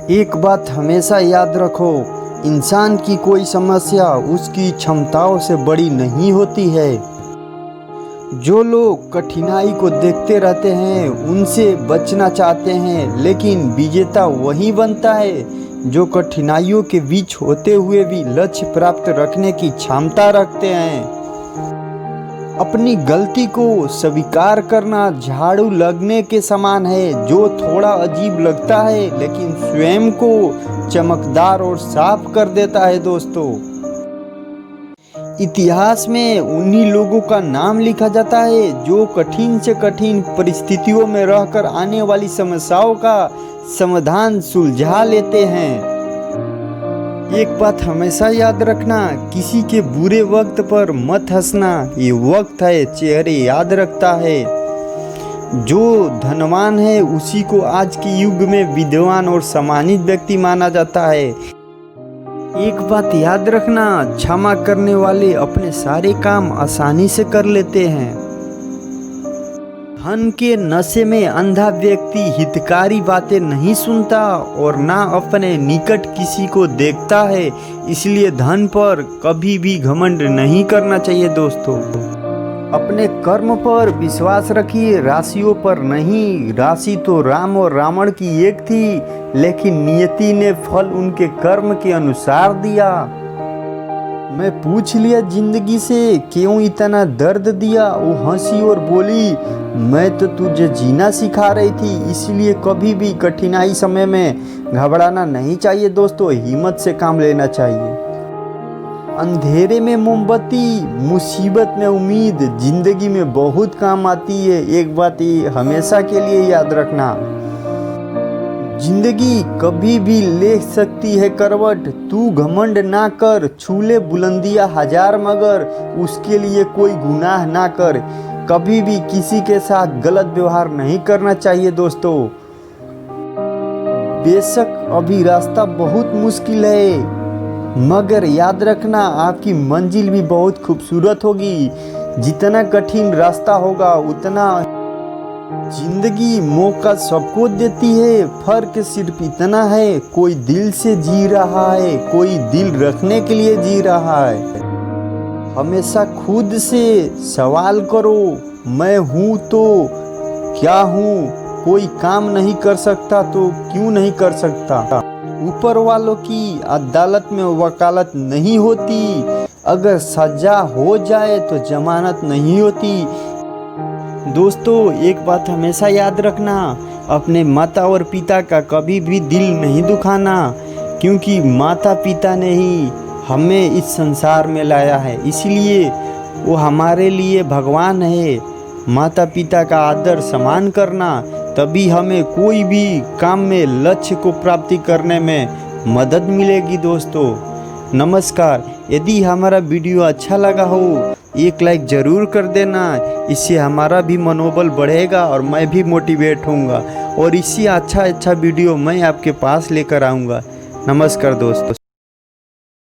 एक बात हमेशा याद रखो, इंसान की कोई समस्या उसकी क्षमताओं से बड़ी नहीं होती है। जो लोग कठिनाई को देखते रहते हैं उनसे बचना चाहते हैं, लेकिन विजेता वही बनता है जो कठिनाइयों के बीच होते हुए भी लक्ष्य प्राप्त रखने की क्षमता रखते हैं। अपनी गलती को स्वीकार करना झाड़ू लगने के समान है, जो थोड़ा अजीब लगता है लेकिन स्वयं को चमकदार और साफ कर देता है। दोस्तों, इतिहास में उन्हीं लोगों का नाम लिखा जाता है जो कठिन से कठिन परिस्थितियों में रहकर आने वाली समस्याओं का समाधान सुलझा लेते हैं। एक बात हमेशा याद रखना, किसी के बुरे वक्त पर मत हंसना, ये वक्त है चेहरे याद रखता है। जो धनवान है उसी को आज के युग में विद्वान और सम्मानित व्यक्ति माना जाता है। एक बात याद रखना, क्षमा करने वाले अपने सारे काम आसानी से कर लेते हैं। धन के नशे में अंधा व्यक्ति हितकारी बातें नहीं सुनता और ना अपने निकट किसी को देखता है, इसलिए धन पर कभी भी घमंड नहीं करना चाहिए। दोस्तों, अपने कर्म पर विश्वास रखिए, राशियों पर नहीं। राशि तो राम और रावण की एक थी, लेकिन नियति ने फल उनके कर्म के अनुसार दिया। मैं पूछ लिया जिंदगी से, क्यों इतना दर्द दिया? वो हंसी और बोली, मैं तो तुझे जीना सिखा रही थी। इसलिए कभी भी कठिनाई समय में घबराना नहीं चाहिए। दोस्तों, हिम्मत से काम लेना चाहिए। अंधेरे में मोमबत्ती, मुसीबत में उम्मीद जिंदगी में बहुत काम आती है। एक बात ये हमेशा के लिए याद रखना, जिंदगी कभी भी ले सकती है करवट। तू घमंड ना कर, छूले बुलंदियां हजार, मगर उसके लिए कोई गुनाह ना कर। कभी भी किसी के साथ गलत व्यवहार नहीं करना चाहिए। दोस्तों, बेशक अभी रास्ता बहुत मुश्किल है, मगर याद रखना आपकी मंजिल भी बहुत खूबसूरत होगी। जितना कठिन रास्ता होगा उतना जिंदगी मौका सबको देती है। फर्क सिर्फ इतना है, कोई दिल से जी रहा है, कोई दिल रखने के लिए जी रहा है। हमेशा खुद से सवाल करो, मैं हूँ तो क्या हूँ? कोई काम नहीं कर सकता तो क्यों नहीं कर सकता? ऊपर वालों की अदालत में वकालत नहीं होती। अगर सजा हो जाए तो जमानत नहीं होती। दोस्तों, एक बात हमेशा याद रखना, अपने माता और पिता का कभी भी दिल नहीं दुखाना, क्योंकि माता पिता ने ही हमें इस संसार में लाया है, इसलिए वो हमारे लिए भगवान है। माता पिता का आदर सम्मान करना, तभी हमें कोई भी काम में लक्ष्य को प्राप्ति करने में मदद मिलेगी। दोस्तों, नमस्कार। यदि हमारा वीडियो अच्छा लगा हो, एक लाइक ज़रूर कर देना। इससे हमारा भी मनोबल बढ़ेगा और मैं भी मोटिवेट होऊंगा, और इसी अच्छा वीडियो मैं आपके पास लेकर आऊँगा। नमस्कार दोस्तों।